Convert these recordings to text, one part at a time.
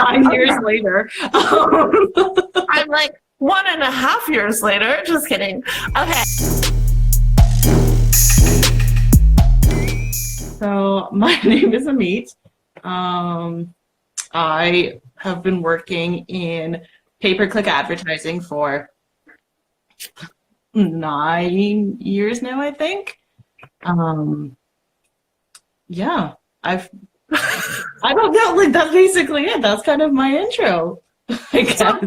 9 years later. I'm like 1.5 years later. Just kidding. Okay. So my name is Ameet. I have been working in pay-per-click advertising for 9 years now, I think. Yeah, I don't know, like that's basically it. That's kind of my intro. So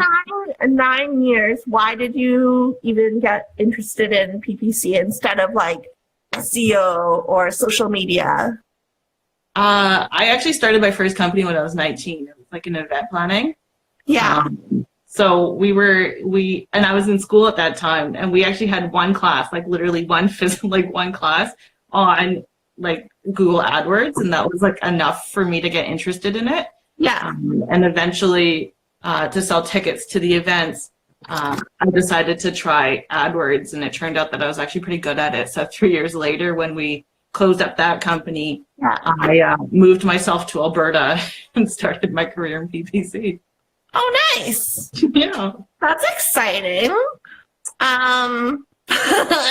9 years. Why did you even get interested in PPC instead of like SEO or social media? I actually started my first company when I was 19. It was like an event planning. Yeah. So and I was in school at that time, and we actually had one class, like literally one class on like Google AdWords, and that was like enough for me to get interested in it. Yeah. And eventually, to sell tickets to the events, I decided to try AdWords, and it turned out that I was actually pretty good at it. So 3 years later, when we closed up that company, I moved myself to Alberta and started my career in PPC. Oh, nice. Yeah. That's exciting. I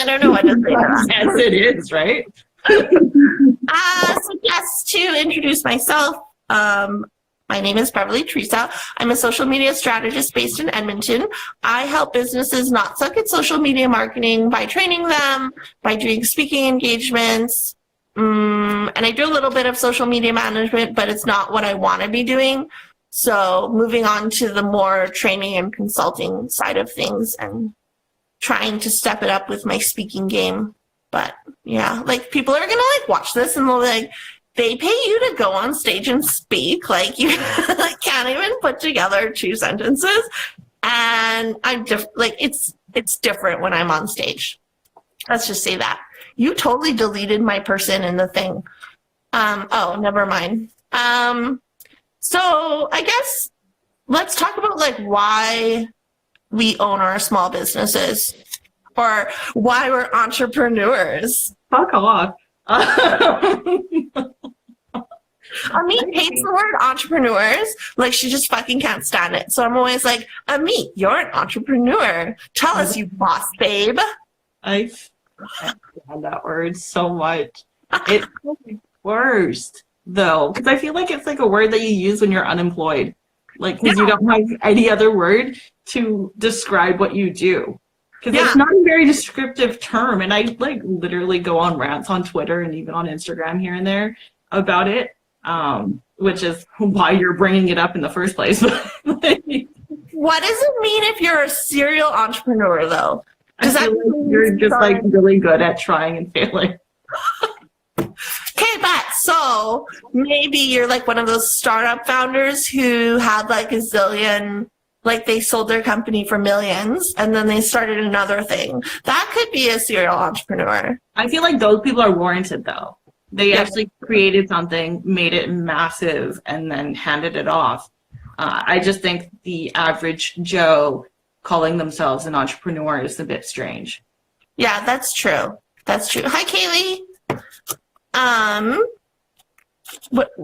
don't know what to say to that. Yes, it is, right? So just to introduce myself, my name is Beverley Theresa. I'm a social media strategist based in Edmonton. I help businesses not suck at social media marketing by training them, by doing speaking engagements, and I do a little bit of social media management, but it's not what I want to be doing. So moving on to the more training and consulting side of things and trying to step it up with my speaking game. But yeah, like people are going to like watch this and they'll be like, they pay you to go on stage and speak. Like you can't even put together 2 sentences. And I'm like, it's different when I'm on stage. Let's just say that. You totally deleted my person in the thing. Oh, never mind. So I guess let's talk about like why we own our small businesses or why we're entrepreneurs. Fuck off. Ameet hates the word entrepreneurs. Like she just fucking can't stand it. So I'm always like, Ameet, you're an entrepreneur. Tell us, you boss babe. I love that word so much. It's the worst. Though, because I feel like it's like a word that you use when you're unemployed, like because you don't have any other word to describe what you do, because it's not a very descriptive term. And I like literally go on rants on Twitter and even on Instagram here and there about it, which is why you're bringing it up in the first place. What does it mean if you're a serial entrepreneur, though? Does that mean you're just like really good at trying and failing? Okay, but so maybe you're like one of those startup founders who had like a zillion, like they sold their company for millions and then they started another thing. That could be a serial entrepreneur. I feel like those people are warranted though. They actually created something, made it massive, and then handed it off. I just think the average Joe calling themselves an entrepreneur is a bit strange. Yeah, that's true. That's true. Hi, Kaylee.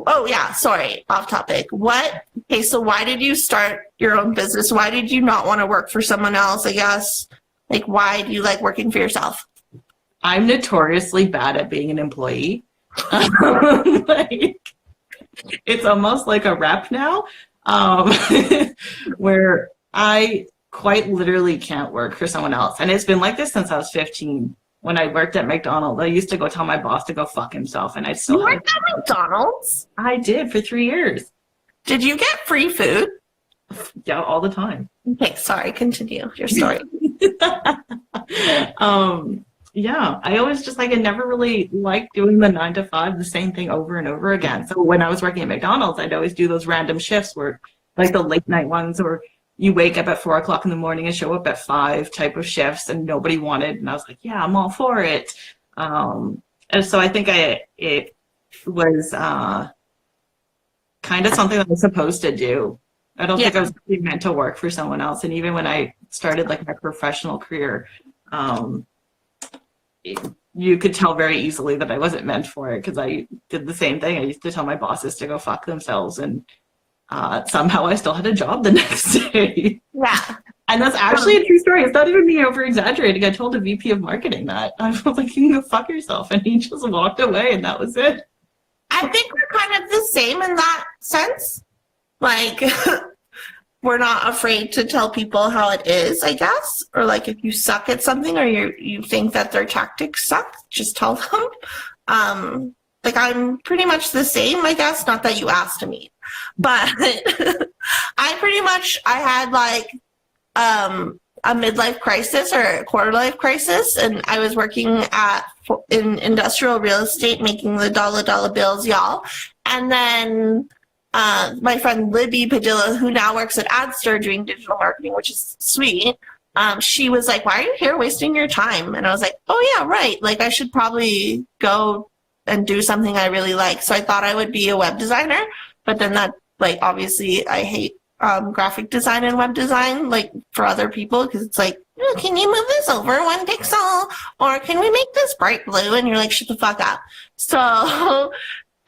Oh yeah, sorry, off topic. Okay, so why did you start your own business? Why did you not want to work for someone else, I guess? Like, why do you like working for yourself? I'm notoriously bad at being an employee. Like, it's almost like a rep now, where I quite literally can't work for someone else. And it's been like this since I was 15. When I worked at McDonald's, I used to go tell my boss to go fuck himself, and I still. You worked at McDonald's? I did for 3 years. Did you get free food? Yeah, all the time. Okay, sorry. Continue your story. Yeah, I always just like I never really liked doing the 9 to 5, the same thing over and over again. So when I was working at McDonald's, I'd always do those random shifts where, like the late night ones, or you wake up at 4 o'clock in the morning and show up at 5 type of shifts, and nobody wanted. And I was like, yeah, I'm all for it. And so I think it was kind of something that I was supposed to do. I don't think I was really meant to work for someone else. And even when I started like my professional career, you could tell very easily that I wasn't meant for it, because I did the same thing. I used to tell my bosses to go fuck themselves, and somehow I still had a job the next day. Yeah. And that's actually a true story. It's not even me over exaggerating. I told a VP of marketing that. I was like, you can go fuck yourself. And he just walked away, and that was it. I think we're kind of the same in that sense. Like, we're not afraid to tell people how it is, I guess. Or like, if you suck at something or you think that their tactics suck, just tell them. Like, I'm pretty much the same, I guess. Not that you asked me, but I had like a midlife crisis or a quarter life crisis, and I was working in industrial real estate, making the dollar bills, y'all. And then my friend Libby Padilla, who now works at Adster doing digital marketing, which is sweet, she was like, "Why are you here wasting your time?" And I was like, "Oh yeah, right. Like, I should probably go and do something I really like." So I thought I would be a web designer, but then that, like, obviously I hate graphic design and web design, like, for other people, because it's like, oh, can you move this over 1 pixel, or can we make this bright blue? And you're like, shut the fuck up. So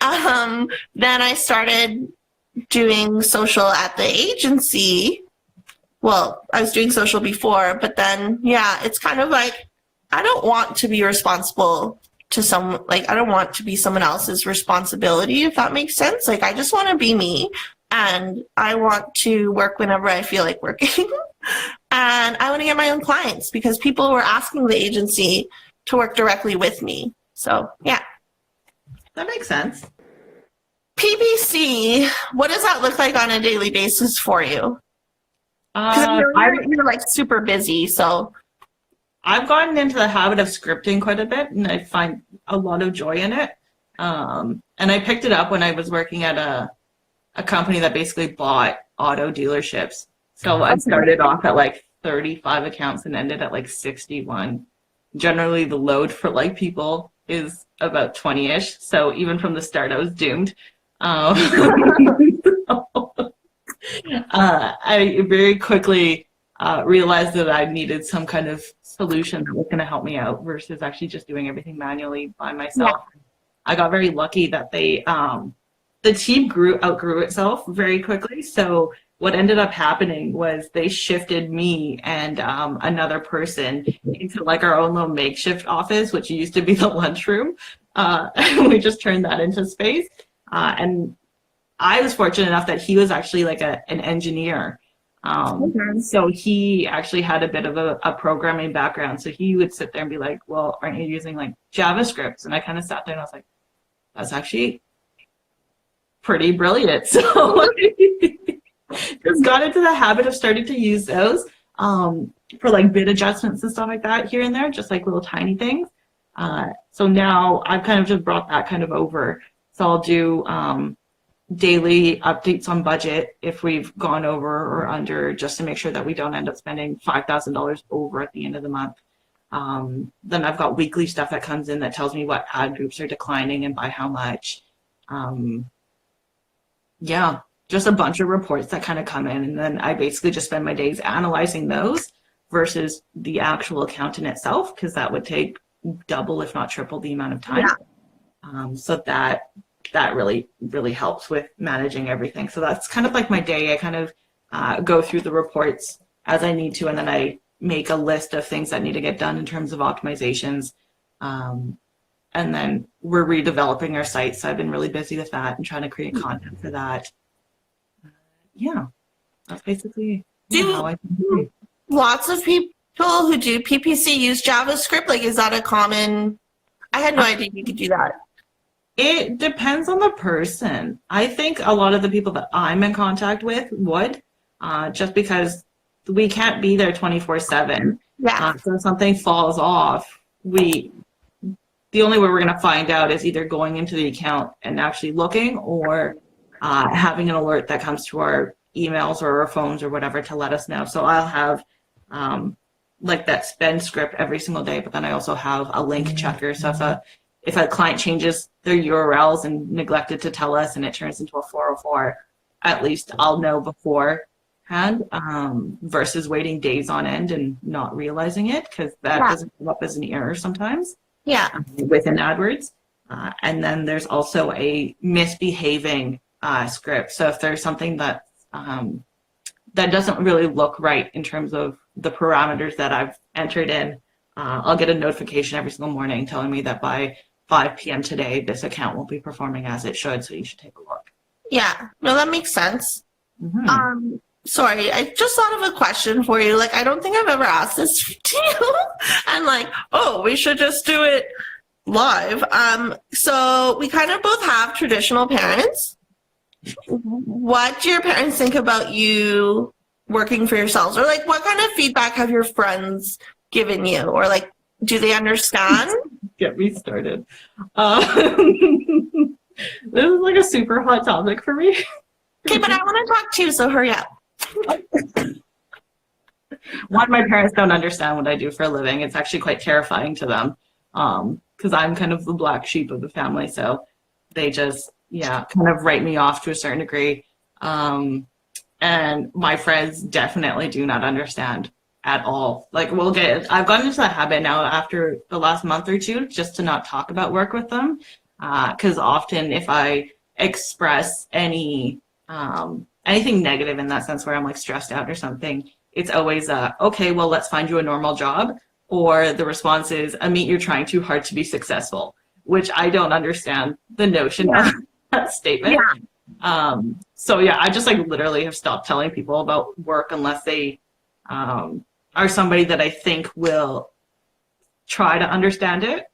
then I started doing social at the agency. Well, I was doing social before, but then, yeah, it's kind of like, I don't want to be responsible to someone, like, I don't want to be someone else's responsibility, if that makes sense. Like, I just want to be me, and I want to work whenever I feel like working. And I want to get my own clients, because people were asking the agency to work directly with me. So, yeah. That makes sense. PPC, what does that look like on a daily basis for you? Because you're like super busy, so. I've gotten into the habit of scripting quite a bit, and I find a lot of joy in it. And I picked it up when I was working at a company that basically bought auto dealerships. So I started off at like 35 accounts and ended at like 61. Generally, the load for like people is about 20-ish. So even from the start, I was doomed. I very quickly realized that I needed some kind of solution that was going to help me out versus actually just doing everything manually by myself. Yeah. I got very lucky that the team outgrew itself very quickly. So what ended up happening was they shifted me and another person into like our own little makeshift office, which used to be the lunchroom. We just turned that into space. And I was fortunate enough that he was actually like an engineer. So he actually had a bit of a programming background. So he would sit there and be like, well, aren't you using like JavaScript? And I kind of sat there and I was like, that's actually pretty brilliant. So just got into the habit of starting to use those for like bit adjustments and stuff like that here and there, just like little tiny things. So now I've kind of just brought that kind of over. So I'll do daily updates on budget if we've gone over or under, just to make sure that we don't end up spending $5,000 over at the end of the month. Then I've got weekly stuff that comes in that tells me what ad groups are declining and by how much. Yeah, just a bunch of reports that kind of come in, and then I basically just spend my days analyzing those versus the actual account in itself, because that would take double if not triple the amount of time. Yeah. So that really helps with managing everything. So that's kind of like my day. I kind of go through the reports as I need to, and then I make a list of things that need to get done in terms of optimizations. And then we're redeveloping our site. So I've been really busy with that and trying to create content for that. Yeah, that's basically how I do. Lots of people who do PPC use JavaScript. Like, is that a common? I had no idea you could do that. It depends on the person. I think a lot of the people that I'm in contact with would, just because we can't be there 24/7. Yeah. So if something falls off, the only way we're going to find out is either going into the account and actually looking, or having an alert that comes to our emails or our phones or whatever to let us know. So I'll have like that spend script every single day, but then I also have a link checker. So if a client changes their URLs and neglected to tell us and it turns into a 404, at least I'll know beforehand, versus waiting days on end and not realizing it, because that doesn't come up as an error sometimes. Yeah. Within AdWords. And then there's also a misbehaving script. So if there's something that that doesn't really look right in terms of the parameters that I've entered in, I'll get a notification every single morning telling me that by 5 p.m. today, this account won't be performing as it should, so you should take a look. Yeah, no, that makes sense. Mm-hmm. Sorry, I just thought of a question for you. Like, I don't think I've ever asked this to you. And like, oh, we should just do it live. So we kind of both have traditional parents. What do your parents think about you working for yourselves? Or like, what kind of feedback have your friends given you? Or like, do they understand? Get me started. This is like a super hot topic for me. Okay, but I want to talk too, so hurry up. One, my parents don't understand what I do for a living. It's actually quite terrifying to them, because I'm kind of the black sheep of the family. So they just, kind of write me off to a certain degree. And my friends definitely do not understand at all. Like, I've gotten into that habit now after the last month or two, just to not talk about work with them. Because often if I express anything negative in that sense where I'm like stressed out or something, it's always okay, well, let's find you a normal job. Or the response is, Ameet, you're trying too hard to be successful, which I don't understand the notion of that statement. So I just like literally have stopped telling people about work unless they are somebody that I think will try to understand it.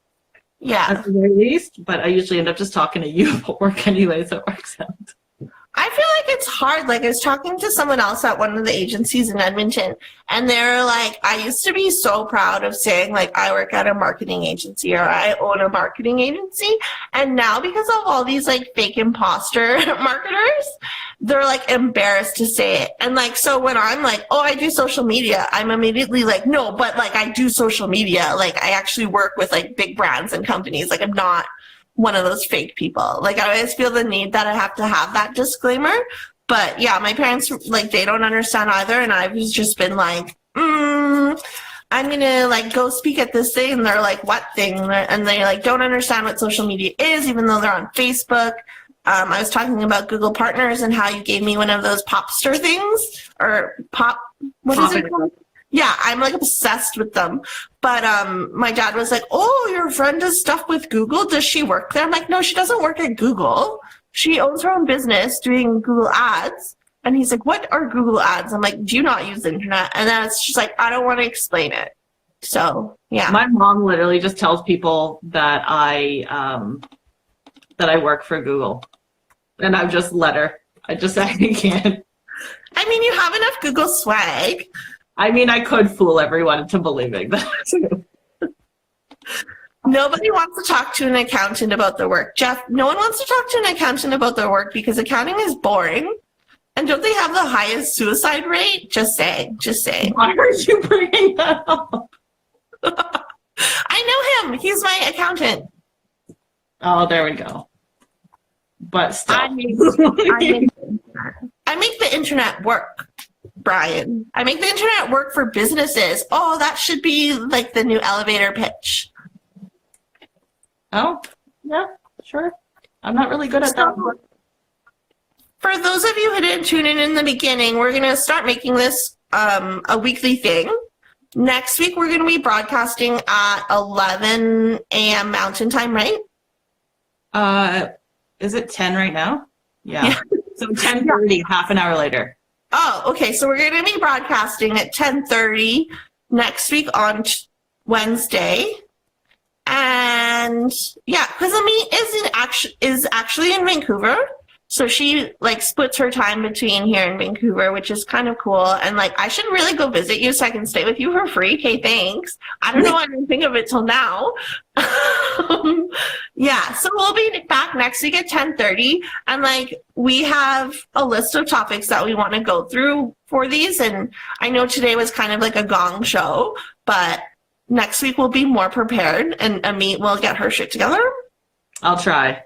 At the very least, but I usually end up just talking to you about work anyway, so it works out. I feel like it's hard. Like, I was talking to someone else at one of the agencies in Edmonton, and they're like, I used to be so proud of saying, like, I work at a marketing agency or I own a marketing agency. And now, because of all these, like, fake imposter marketers, they're, like, embarrassed to say it. And, like, so when I'm like, oh, I do social media, I'm immediately like, no, but, like, I do social media. Like, I actually work with, like, big brands and companies. Like, I'm not one of those fake people. Like, I always feel the need that I have to have that disclaimer. But yeah, my parents, like, they don't understand either. And I've just been like, I'm gonna like go speak at this thing. And they're like, what thing? And they like don't understand what social media is, even though they're on Facebook. I was talking about Google Partners and how you gave me one of those Popster things, or what is it called? Yeah, I'm like obsessed with them. But my dad was like, oh, your friend does stuff with Google. Does she work there? I'm like, no, she doesn't work at Google. She owns her own business doing Google Ads. And he's like, what are Google Ads? I'm like, do you not use the internet? And then it's just like, I don't want to explain it. So, yeah. My mom literally just tells people that I work for Google. And I've just let her. I can't. I mean, you have enough Google swag. I mean, I could fool everyone into believing that. Nobody wants to talk to an accountant about their work. Jeff, no one wants to talk to an accountant about their work because accounting is boring. And don't they have the highest suicide rate? Just saying. Why are you bringing that up? I know him. He's my accountant. Oh, there we go. But still. I make the internet work, Brian. I make the internet work for businesses. Oh, that should be like the new elevator pitch. Oh, yeah, sure. I'm not really good at that. For those of you who didn't tune in the beginning, we're going to start making this a weekly thing. Next week, we're going to be broadcasting at 11 a.m. Mountain Time, right? Is it 10 right now? Yeah. So 10:30, half an hour later. Oh, okay. So we're going to be broadcasting at 10:30 next week on Wednesday. And yeah, because Ameet is actually in Vancouver. So she like splits her time between here and Vancouver, which is kind of cool. And like, I should really go visit you so I can stay with you for free. Okay, thanks. I don't know why I didn't think of it till now. Yeah, so we'll be back next week at 10:30. And like, we have a list of topics that we want to go through for these. And I know today was kind of like a gong show, but next week we'll be more prepared and Ameet will get her shit together. I'll try.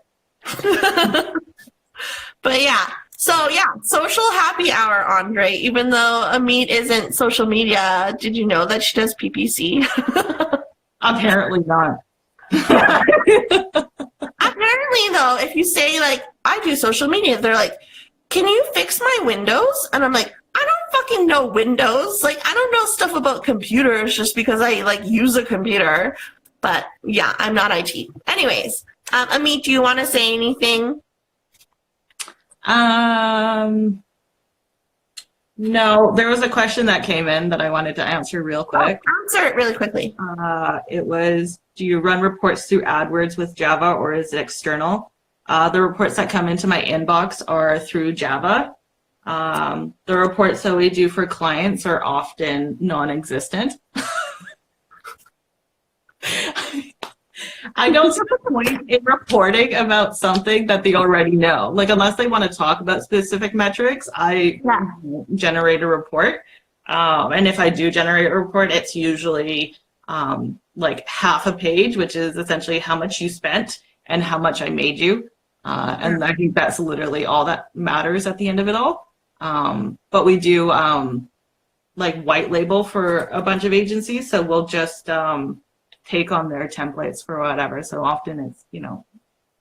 But yeah, so yeah, social happy hour, Andre. Even though Ameet isn't social media, did you know that she does PPC? Apparently not. Apparently, though, if you say like, I do social media, they're like, can you fix my Windows? And I'm like, I don't fucking know Windows. Like, I don't know stuff about computers just because I like use a computer. But yeah, I'm not IT. Anyways, Ameet, do you want to say anything? No, there was a question that came in that I wanted to answer real quick. Answer it really quickly. It was, do you run reports through AdWords with Java or is it external? The reports that come into my inbox are through Java. The reports that we do for clients are often non-existent. I don't see the point in reporting about something that they already know. Like, unless they want to talk about specific metrics, I won't generate a report. And if I do generate a report, it's usually like half a page, which is essentially how much you spent and how much I made you. And I think that's literally all that matters at the end of it all. But we do like white label for a bunch of agencies. So we'll just take on their templates for whatever. So often it's, you know,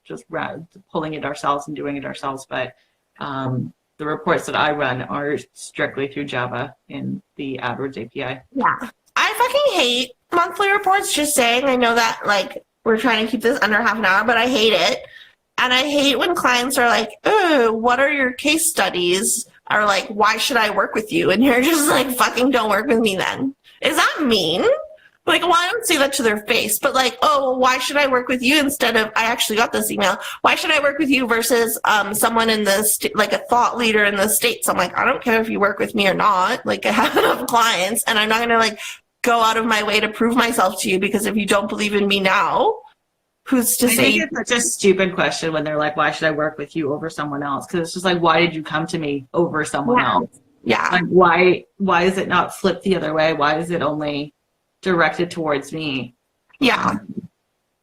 just pulling it ourselves and doing it ourselves. But the reports that I run are strictly through Java in the AdWords API. Yeah. I fucking hate monthly reports, just saying. I know that like we're trying to keep this under half an hour, but I hate it. And I hate when clients are like, oh, what are your case studies? Or like, why should I work with you? And you're just like, fucking don't work with me then. Is that mean? Like, well, I don't say that to their face, but like, oh, well, why should I work with you instead of, I actually got this email, why should I work with you versus someone in the, like a thought leader in the States? I'm like, I don't care if you work with me or not. Like, I have enough clients and I'm not going to like go out of my way to prove myself to you because if you don't believe in me now, who's to say? I think it's such a stupid question when they're like, why should I work with you over someone else? Because it's just like, why did you come to me over someone else? Yeah. Like, why is it not flipped the other way? Why is it only directed towards me? Yeah.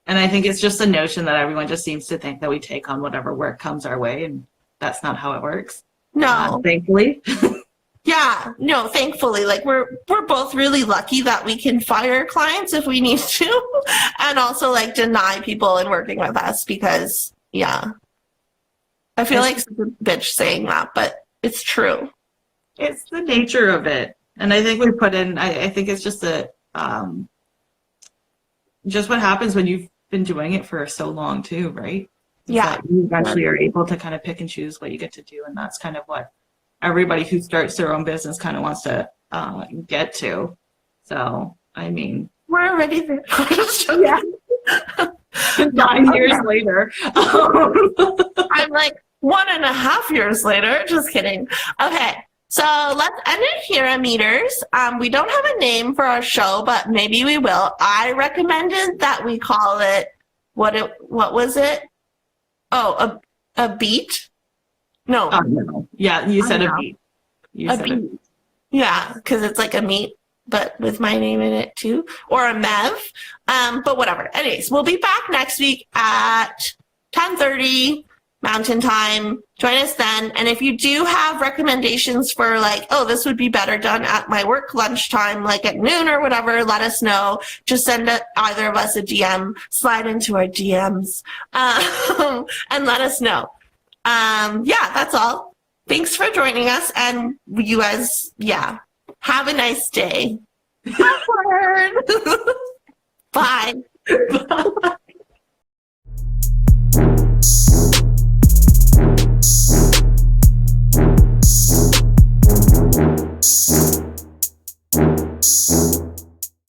And I think it's just a notion that everyone just seems to think that we take on whatever work comes our way, and that's not how it works. No. Thankfully. Yeah, no, thankfully, like we're both really lucky that we can fire clients if we need to and also like deny people in working with us because yeah. I feel like such a bitch saying that, but it's true. It's the nature of it. And I think we put in, I think it's just just what happens when you've been doing it for so long too, right? Yeah. You eventually are able to kind of pick and choose what you get to do. And that's kind of what everybody who starts their own business kind of wants to get to. So, I mean. We're already there. Yeah. 9 years later. I'm like 1.5 years later. Just kidding. Okay. So let's end it here, Ameeters. We don't have a name for our show, but maybe we will. I recommended that we call it, what was it? Oh, a beat? No. No. Yeah, you said a beat. You said beat. Yeah, because it's like a meat, but with my name in it too. Or a Mev. But whatever. Anyways, we'll be back next week at 10:30 Mountain Time. Join us then. And if you do have recommendations for like, oh, this would be better done at my work lunchtime, like at noon or whatever, let us know. Just send either of us a DM, slide into our DMs, and let us know. Yeah, that's all. Thanks for joining us. And you guys, yeah, have a nice day. Bye. Bye.